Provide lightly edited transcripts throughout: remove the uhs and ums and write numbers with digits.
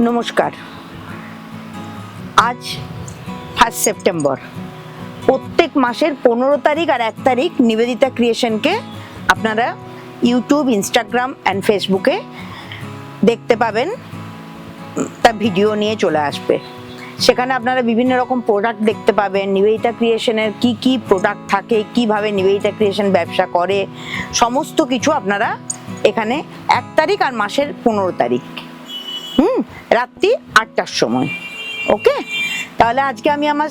নমস্কার। আজ 1 সেপ্টেম্বর। প্রত্যেক মাসের 15 তারিখ আর 1 তারিখ নিবেদিতা ক্রিয়েশনকে আপনারা ইউটিউব, ইনস্টাগ্রাম অ্যান্ড ফেসবুকে দেখতে পাবেন। তার ভিডিও নিয়ে চলে আসবে। সেখানে আপনারা বিভিন্ন রকম প্রোডাক্ট দেখতে পাবেন। নিবেদিতা ক্রিয়েশনের কি কি প্রোডাক্ট থাকে, কিভাবে নিবেদিতা ক্রিয়েশন ব্যবসা করে, সমস্ত কিছু আপনারা এখানে 1 তারিখ আর মাসের 15 তারিখ রাত্রি 8টার সময়। ওকে, তাহলে আজকে আমি আমার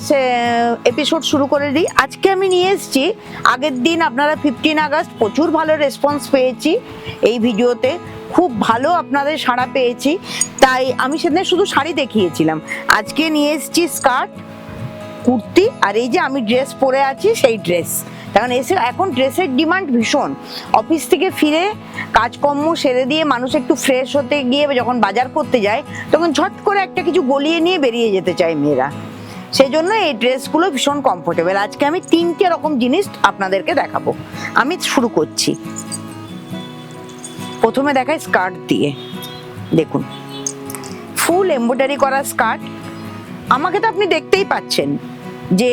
এপিসোড শুরু করে দিই। আজকে আমি নিয়ে এসেছি, আগের দিন আপনারা 15 আগস্ট প্রচুর ভালো রেসপন্স পেয়েছি এই ভিডিওতে, খুব ভালো আপনাদের সাড়া পেয়েছি, তাই আমি সেদিন শুধু শাড়ি দেখিয়েছিলাম। আজকে নিয়ে এসেছি স্কার্ট, কুর্তি, আর এই যে আমি ড্রেস পরে আছি সেই ড্রেস। কারণ এখন ড্রেসের ডিমান্ড ভীষণ। অফিস থেকে ফিরে কাজকর্ম সেরে দিয়ে মানুষ একটু ফ্রেশ হতে গিয়ে যখন বাজার করতে যায়, তখন ঝট করে একটা কিছু গলিয়ে নিয়ে বেরিয়ে যেতে চায় মেয়েরা। সেই জন্য এই ড্রেসগুলো ভীষণ কমফোর্টেবল। আজকে আমি 3টে রকম জিনিস আপনাদেরকে দেখাবো। আমি শুরু করছি। প্রথমে দেখাই স্কার্ট দিয়ে। দেখুন, ফুল এমব্রয়ডারি করা স্কার্ট। আমাকে তো আপনি দেখতেই পাচ্ছেন যে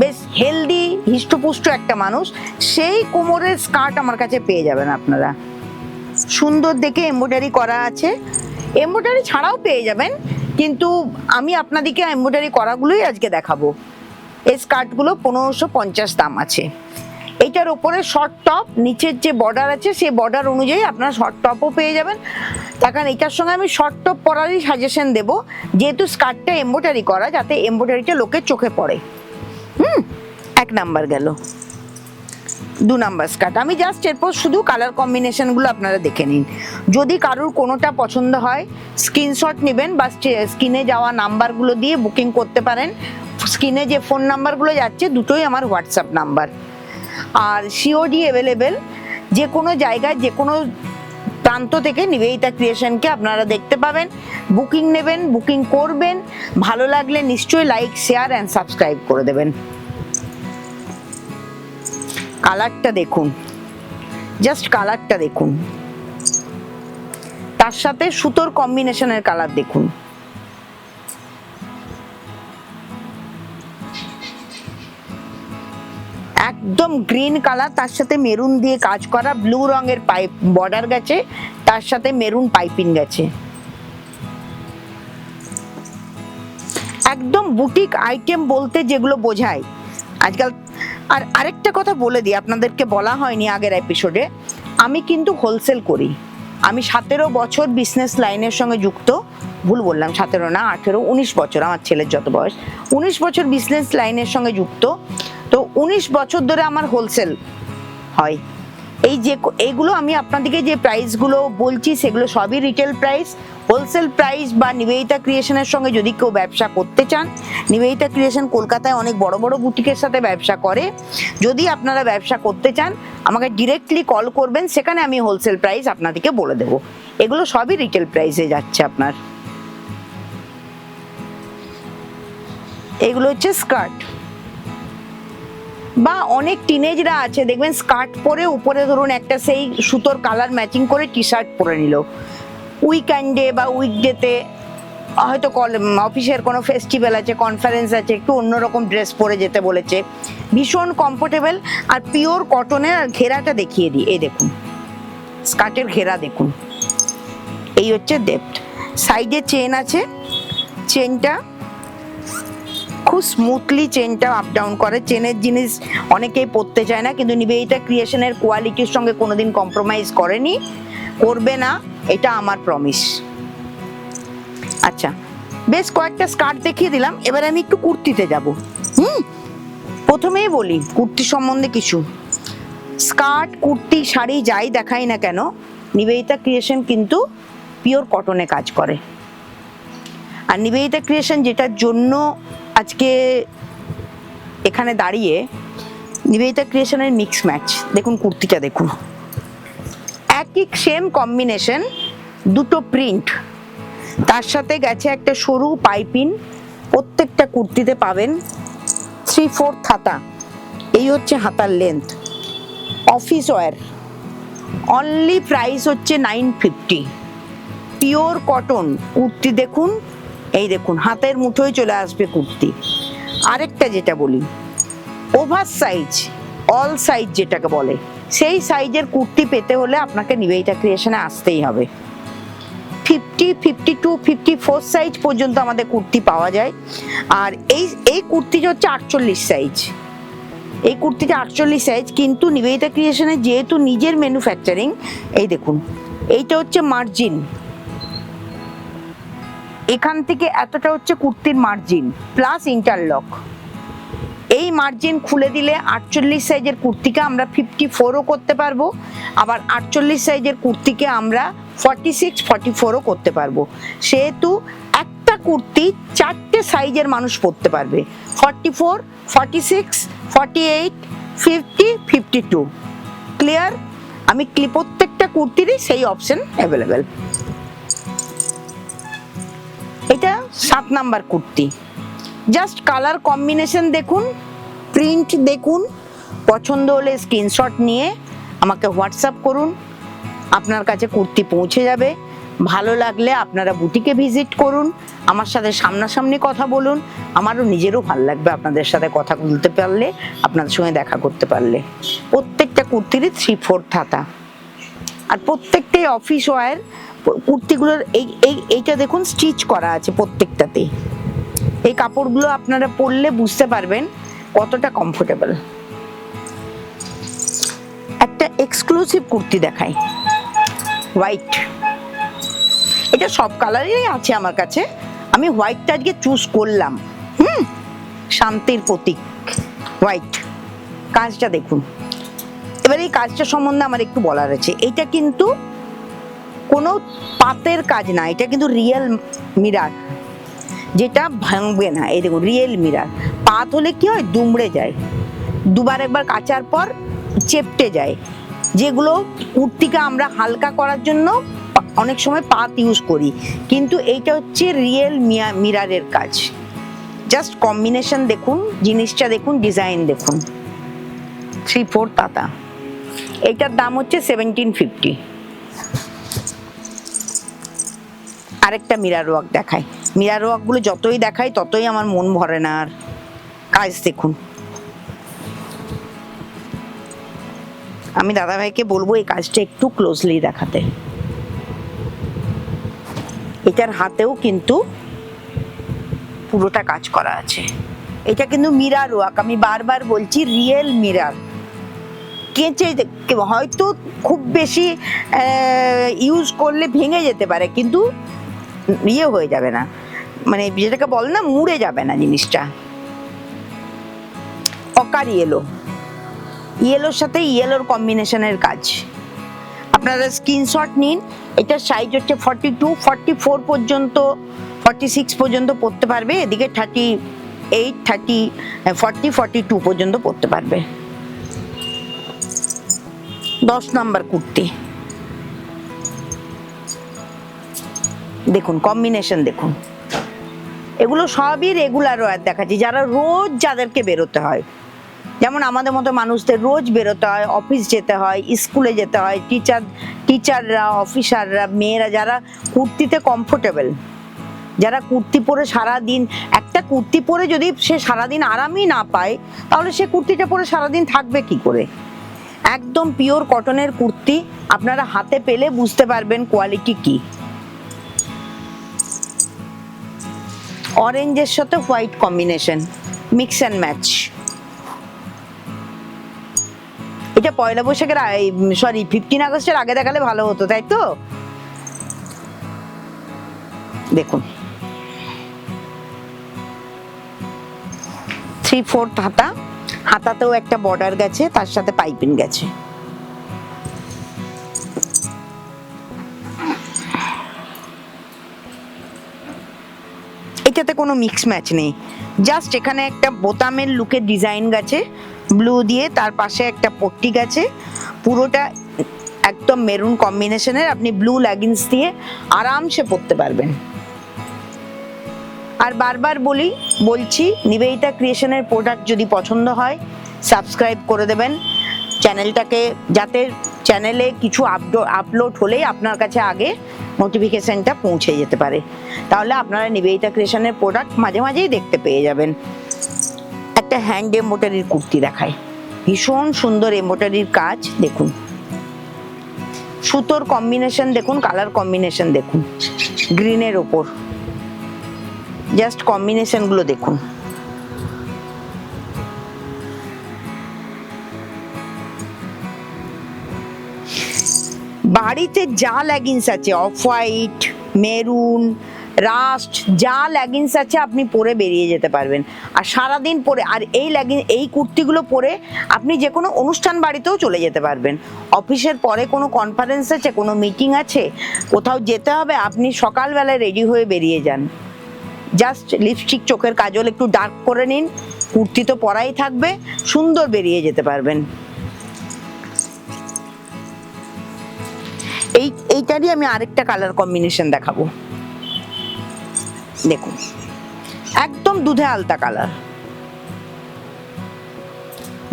বেশ হেলদি হিষ্টপুষ্ট একটা মানুষ, সেই কোমরের স্কার্ট আমার কাছে পেয়ে যাবেন আপনারা। সুন্দর দেখে এমব্রয়ডারি করা আছে, এমব্রয়ডারি ছাড়াও পেয়ে যাবেন, কিন্তু আমি আপনাদেরকে এমব্রয়ডারি করাগুলোই আজকে দেখাবো। এই স্কার্টগুলো 1550 দাম আছে। এইটার ওপরে শর্ট টপ, নিচের যে বর্ডার আছে সেই বর্ডার অনুযায়ী আপনারা শর্ট টপও পেয়ে যাবেন। তার কারণ এটার সঙ্গে আমি শর্ট টপ পরারই সাজেশন দেবো, যেহেতু স্কার্টটা এমব্রয়ডারি করা, যাতে এমব্রয়ডারিটা লোকের চোখে পড়ে। 1 নাম্বার গেল। 2 নাম্বার স্কার্ট। আমি জাস্ট এরপর শুধু কালার কম্বিনেশনগুলো আপনারা দেখে নিন। যদি কারোর কোনোটা পছন্দ হয় স্ক্রিনশট নেবেন বা স্ক্রিনে যাওয়া নাম্বারগুলো দিয়ে বুকিং করতে পারেন। স্ক্রিনে যে ফোন নাম্বারগুলো যাচ্ছে দুটোই আমার হোয়াটসঅ্যাপ নাম্বার। আর সিওডি অ্যাভেলেবেল। যে কোনো জায়গায় যে কোনো প্রান্ত থেকে নিবেদিতা ক্রিয়েশনকে আপনারা দেখতে পাবেন। বুকিং নেবেন, বুকিং করবেন, ভালো লাগলে নিশ্চয়ই লাইক, শেয়ার অ্যান্ড সাবস্ক্রাইব করে দেবেন। কালারটা দেখুন, জাস্ট কালারটা দেখুন, তার সাথে সুতোর কম্বিনেশনের কালার দেখুন। একদম গ্রিন কালার, তার সাথে মেরুন দিয়ে কাজ করা, ব্লু রঙের পাইপ বর্ডার গেছে, তার সাথে মেরুন পাইপিং গেছে। একদম বুটিক আইটেম বলতে যেগুলো বোঝায় আজকাল। আর আরেকটা কথা বলে দিই, আপনাদেরকে বলা হয়নি আগের এপিসোডে, আমি কিন্তু হোলসেল করি। আমি 17 বছর বিজনেস লাইনের সঙ্গে যুক্ত। ভুল বললাম, 17 না, 18, 19 বছর, আমার ছেলের যত বয়স। 19 বছর বিজনেস লাইনের সঙ্গে যুক্ত। তো 19 বছর ধরে আমার হোলসেল হয়। এইগুলো আমি আপনাদেরকে যে প্রাইসগুলো বলছি সেগুলো সবই রিটেল প্রাইস। হোলসেল প্রাইস বা নিবেদিতা ক্রিয়েশনের সঙ্গে যদি কেউ ব্যবসা করতে চান, নিবেদিতা ক্রিয়েশন কলকাতায় অনেক বড় বড় বুটিকের সাথে ব্যবসা করে। যদি আপনারা ব্যবসা করতে চান আমাকে ডিরেক্টলি কল করবেন, সেখানে আমি হোলসেল প্রাইস আপনাদেরকে বলে দেবো। এগুলো সবই রিটেল প্রাইসে যাচ্ছে আপনার। এগুলো হচ্ছে স্কার্ট। বা অনেক টিনেজরা আছে দেখবেন স্কার্ট পরে উপরে ধরুন একটা সেই সুতোর কালার ম্যাচিং করে টি শার্ট পরে নিল। উইকেন্ডে বা উইকডেতে হয়তো অফিসের কোনো ফেস্টিভ্যাল আছে, কনফারেন্স আছে, একটু অন্যরকম ড্রেস পরে যেতে বলেছে। ভীষণ কমফোর্টেবল আর পিওর কটনের। আর ঘেরাটা দেখিয়ে দিই, এই দেখুন স্কার্টের ঘেরা দেখুন, এই হচ্ছে ডেপথ। সাইডে চেন আছে, চেনটা খুব স্মুথলি চেনটা আপ ডাউন করে। চেনের জিনিস অনেকেই পরতে চায় না, কিন্তু নিবেদিতা ক্রিয়েশনের কোয়ালিটির সঙ্গে কোনোদিন কম্প্রোমাইজ করেনি, করবে না, এটা আমার প্রমিস। আচ্ছা, বেশ কয়েকটা স্কার্ট দেখিয়ে দিলাম, এবার আমি একটু কুর্তিতে যাব। প্রথমেই বলি কুর্তি সম্বন্ধে কিছু। স্কার্ট, কুর্তি, শাড়ি যাই দেখাই না কেন, নিবেদিতা ক্রিয়েশন কিন্তু পিওর কটনে কাজ করে। আর নিবেদিতা ক্রিয়েশন যেটার জন্য আজকে এখানে দাঁড়িয়ে, নিবেদিতা ক্রিয়েশনের মিক্স ম্যাচ। দেখুন কুর্তিটা দেখুন, একই সেম কম্বিনেশন, দুটো প্রিন্ট, তার সাথে গেছে একটা সরু পাইপিং। প্রত্যেকটা কুর্তিতে পাবেন 3/4 হাতা। এই হচ্ছে হাতার length. Office wear, only price হচ্ছে 950। পিওর কটন কুর্তি দেখুন, এই দেখুন হাতের মুঠোয় চলে আসবে কুর্তি। আরেকটা যেটা বলি, ওভার সাইজ, অল সাইজ যেটাকে বলে, সেই সাইজের কুর্তি পেতে হলে আপনাকে নিবেদিতা ক্রিয়েশনে আসতেই হবে। 50, 52, 54 সাইজ পর্যন্ত আমাদের কুর্তি পাওয়া যায়। আর এই কুর্তিটা হচ্ছে 48 সাইজ, এই কুর্তিটা 48 সাইজ। কিন্তু নিবেদিতা ক্রিয়েশনের যেহেতু নিজের ম্যানুফ্যাকচারিং, এই দেখুন এইটা হচ্ছে মার্জিন, এখান থেকে এতটা হচ্ছে কুর্তির মার্জিন প্লাস ইন্টারলক। এই মার্জিন খুলে দিলে 48 সাইজের কুর্তিকে আমরা 54ও করতে পারবো, আবার 48 সাইজের কুর্তিকে আমরা 46, 44ও করতে পারবো। সেহেতু একটা কুর্তি 4টে সাইজের মানুষ পরতে পারবে, 44, 46, 48, 50, 52। ক্লিয়ার? আমি প্রত্যেকটা কুর্তিরই সেই অপশন অ্যাভেলেবেল। এটা 7 number kurti. Just colour combination দেখুন, প্রিন্ট দেখুন, পছন্দ হলে স্ক্রিনশট নিয়ে আমাকে হোয়াটসঅ্যাপ করুন, আপনার কাছে কুর্তি পৌঁছে যাবে। ভালো লাগলে আপনারা বুটিকে ভিজিট করুন, আমার সাথে সামনাসামনি কথা বলুন। আমারও নিজেরও ভালো লাগবে আপনাদের সাথে কথা বলতে পারলে, আপনাদের সঙ্গে দেখা করতে পারলে। প্রত্যেকটা কুর্তিরই 3/4 হাতা, আর প্রত্যেকটাই অফিস ওয়্যার। কুর্তিগুলোর এইটা দেখুন স্টিচ করা আছে প্রত্যেকটাতে। এই কাপড়গুলো আপনারা পরলে বুঝতে পারবেন কতটা কমফোর্টেবল। একটা এক্সক্লুসিভ কুর্তি দেখাই, হোয়াইট। এটা সব কালারেরই আছে আমার কাছে, আমি হোয়াইটটা আজকে চুজ করলাম। শান্তির প্রতীক হোয়াইট। কাজটা দেখুন। এবার এই কাজটা সম্বন্ধে আমার একটু বলার আছে। এটা কিন্তু কোনো পাতের কাজ না, এটা কিন্তু রিয়েল মিরার, যেটা ভাঙবে না। এই দেখুন রিয়েল মিরার। পাত হলে কি হয়, দুমড়ে যায়, দুবার একবার কাচার পর চেপটে যায়, যেগুলো কুর্তিকে আমরা হালকা করার জন্য অনেক সময় পাত ইউজ করি, কিন্তু এইটা হচ্ছে রিয়েল মিরারের কাজ। জাস্ট কম্বিনেশন দেখুন, জিনিসটা দেখুন, ডিজাইন দেখুন। 3/4 হাতা। এইটার দাম হচ্ছে 1750। আরেকটা মিরার ওয়ার্ক দেখাই। মিরার ওয়ার্ক গুলো যতই দেখাই ততই আমার মন ভরে না। আর কাজ দেখুন, আমি দাদাভাইকে বলবো এই কাজটা একটু ক্লোজলি দেখাতে। এটার হাতেও কিন্তু পুরোটা কাজ করা আছে। এটা কিন্তু মিরার ওয়ার্ক, আমি বারবার বলছি রিয়েল মিরার। কেঁচে হয়তো খুব বেশি ইউজ করলে ভেঙে যেতে পারে, কিন্তু ইয়ে হয়ে যাবে না, মানে যেটাকে বলে না, মুড়ে যাবে না জিনিসটা। অকার ইয়েলো, ইয়েলোর সাথে ইয়েলোর কম্বিনেশনের কাজ। আপনারা স্ক্রিনশট নিন। এটার সাইজ হচ্ছে 42, 44 পর্যন্ত, 46 পর্যন্ত পড়তে পারবে। এদিকে 38, 30, 40, 42 পর্যন্ত পড়তে পারবে। 10 নাম্বার কুর্তি দেখুন, কম্বিনেশন দেখুন। এগুলো সবই রেগুলার ওয়্যার দেখাচ্ছি, যারা রোজ যাদেরকে বেরোতে হয়, যেমন আমাদের মতো মানুষদের রোজ বেরোতে হয়, অফিস যেতে হয়, স্কুলে যেতে হয়, টিচাররা, অফিসাররা, মেয়েরা যারা কুর্তিতে কমফোর্টেবল, যারা কুর্তি পরে সারাদিন, একটা কুর্তি পরে যদি সে সারাদিন আরামই না পায়, তাহলে সে কুর্তিটা পরে সারাদিন থাকবে কি করে? একদম পিওর কটনের কুর্তি, আপনারা হাতে পেলে বুঝতে পারবেন কোয়ালিটি কি। অরেঞ্জের সাথে white combination, mix and match. এটা পয়লা বৈশাখের, সরি 15 আগস্টের আগে দেখালে ভালো হতো, তাই তো? দেখুন 3/4 হাতা, হাতাতেও একটা বর্ডার গেছে, তার সাথে পাইপিং গেছে। এটাতে কোনো মিক্স ম্যাচ নেই, জাস্ট এখানে একটা বোতামের লুকের ডিজাইন গেছে ব্লু দিয়ে, তার পাশে একটা পট্টি গেছে। পুরোটা একদম মেরুন কম্বিনেশনের, আপনি ব্লু লেগিংস দিয়ে আরামসে পরতে পারবেন। আর বারবার বলছি, নিবেদিতা ক্রিয়েশনের প্রোডাক্ট যদি পছন্দ হয় সাবস্ক্রাইব করে দেবেন, চ্যানেলটাকে, যাতে চ্যানেলে কিছু আপলোড হলেই আপনার কাছে আগে নোটিফিকেশনটা পৌঁছে যেতে পারে, তাহলে আপনারা নিবেদিতা ক্রিয়েশনের প্রোডাক্ট মাঝে মাঝেই দেখতে পেয়ে যাবেন। একটা হ্যান্ড এমব্রয়ডারির কুর্তি দেখায়, ভীষণ সুন্দর এমব্রয়ডারির কাজ। দেখুন সুতোর কম্বিনেশন দেখুন, কালার কম্বিনেশন দেখুন, গ্রিনের ওপর জাস্ট কম্বিনেশন গুলো দেখুন। বাড়িতে যা লেগিংস আছে, অফ হোয়াইট, মেরুন, রাস্ট, যা লেগিংস আছে আপনি পরে বেরিয়ে যেতে পারবেন, আর সারাদিন পরে। আর এই কুর্তিগুলো পরে আপনি যে কোনো অনুষ্ঠান বাড়িতেও চলে যেতে পারবেন। অফিসের পরে কোনো কনফারেন্স আছে, কোনো মিটিং আছে, কোথাও যেতে হবে, আপনি সকালবেলায় রেডি হয়ে বেরিয়ে যান, জাস্ট লিপস্টিক, চোখের কাজল একটু ডার্ক করে নিন, কুর্তি তো পরাই থাকবে, সুন্দর বেরিয়ে যেতে পারবেন। এইটারই আমি আরেকটা কালার কম্বিনেশন দেখাবো। দেখুন একদম দুধে আলতা কালার,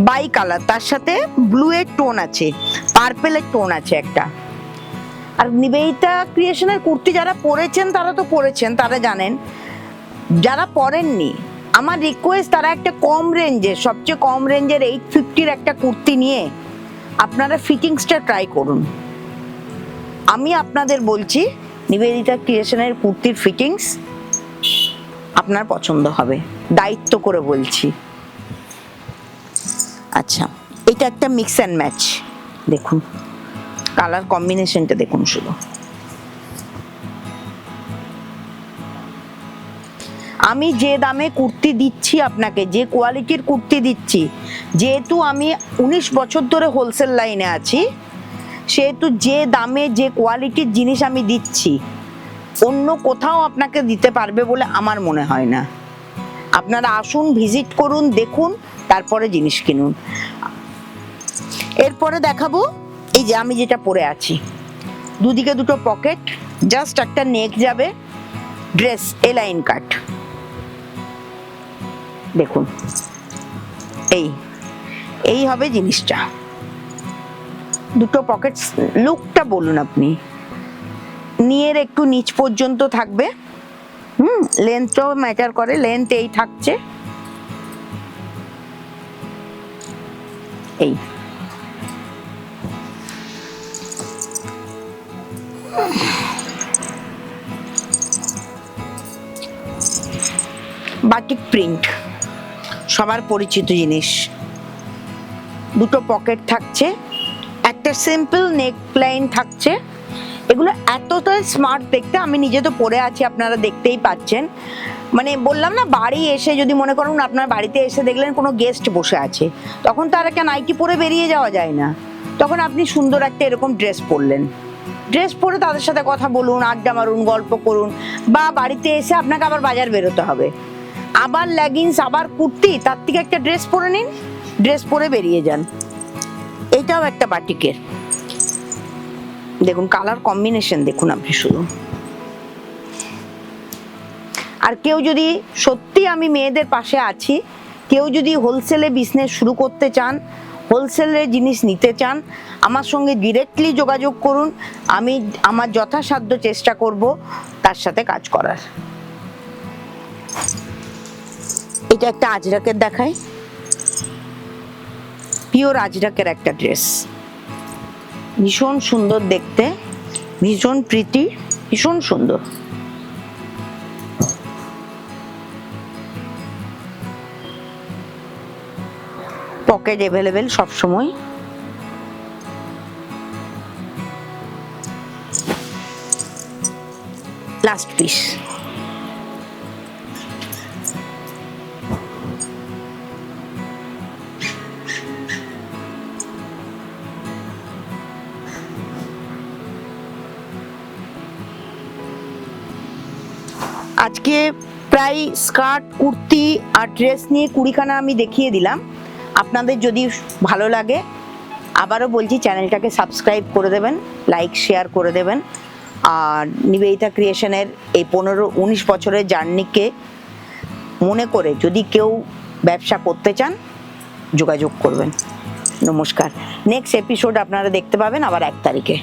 বাই কালার, তার সাথে ব্লু এর টোন আছে, পার্পেলের টোন আছে একটা। আর নিবেদিতা ক্রিয়েশনের কুর্তি যারা পরেছেন তারা তো পরেছেন, তারা জানেন। যারা পরেননি, আমার রিকোয়েস্ট, তারা একটা কম রেঞ্জের, সবচেয়ে কম রেঞ্জের 850-র একটা কুর্তি নিয়ে আপনারা ফিটিংসটা ট্রাই করুন। আমি আপনাদের বলছি নিবেদিতা ক্রিয়েশনের কুর্তির ফিটিংস আপনার পছন্দ হবে, দায়িত্ব করে বলছি। আচ্ছা, এটা একটা মিক্স অ্যান্ড ম্যাচ, দেখুন কালার কম্বিনেশনটা দেখুন শুধু। আমি যে দামে কুর্তি দিচ্ছি আপনাকে, যে কোয়ালিটির কুর্তি দিচ্ছি, যেহেতু আমি 19 বছর ধরে হোলসেল লাইনে আছি, সেহেতু যে দামে যে কোয়ালিটির জিনিস আমি দিচ্ছি অন্য কোথাও আপনাকে দিতে পারবে বলে আমার মনে হয় না। আপনারা আসুন, ভিজিট করুন, দেখুন, তারপরে জিনিস কিনুন। এরপরে দেখাবো এই যে আমি যেটা পরে আছি, দুদিকে দুটো পকেট, জাস্ট একটা নেক যাবে, ড্রেস এলাইন কাট। দেখুন এই হবে জিনিসটা, দুটো পকেট, লুকটা বলুন আপনি, নিয়ের একটু নিচ পর্যন্ত থাকবে, লেন্থটাও ম্যাটার করে, লেন্থ এই থাকছে, এই বাটিক প্রিন্ট, সবার পরিচিত জিনিস, দুটো পকেট থাকছে, একটা সিম্পল নেক লাইন থাকছে। এগুলো এতটাই স্মার্ট দেখতে, আমি নিজে তো পরে আছি, আপনারা দেখতেই পাচ্ছেন। মানে বললাম না, বাড়ি এসে যদি মনে করুন আপনার বাড়িতে এসে দেখলেন কোনো গেস্ট বসে আছে, তখন তো আর একটা নাইটি পরে বেরিয়ে যাওয়া যায় না, তখন আপনি সুন্দর একটা এরকম ড্রেস পরলেন, ড্রেস পরে তাদের সাথে কথা বলুন, আড্ডা মারুন, গল্প করুন, বা বাড়িতে এসে আপনাকে আবার বাজার বেরোতে হবে, আবার লেগিংস, আবার কুর্তি, তার থেকে একটা ড্রেস পরে নিন, ড্রেস পরে বেরিয়ে যান। এটাও একটা বাটিকের, দেখুন কালার কম্বিনেশন দেখুন আপনি শুধু। আর কেউ যদি সত্যি, আমি মেয়েদের পাশে আছি, কেউ যদি হোলসেলে বিজনেস শুরু করতে চান, হোলসেলের জিনিস নিতে চান, আমার সঙ্গে ডিরেক্টলি যোগাযোগ করুন, আমি আমার যথাসাধ্য চেষ্টা করব তার সাথে কাজ করার। এটা একটা আজরাকের দেখায়, পিওর আজরাকের একটা ড্রেস, ভীষণ সুন্দর দেখতে, ভীষণ প্রীতি, ভীষণ সুন্দর। পকেট অ্যাভেলেবেল সবসময়। লাস্ট পিস, আজকে প্রায় স্কার্ট, কুর্তি আর ড্রেস নিয়ে 20খানা আমি দেখিয়ে দিলাম। আপনাদের যদি ভালো লাগে, আবারও বলছি চ্যানেলটাকে সাবস্ক্রাইব করে দেবেন, লাইক শেয়ার করে দেবেন, আর নিবেদিতা ক্রিয়েশনের এই 15-19 বছরের জার্নিকে মনে করে যদি কেউ ব্যবসা করতে চান যোগাযোগ করবেন। নমস্কার। নেক্সট এপিসোড আপনারা দেখতে পাবেন আবার 1 তারিখে।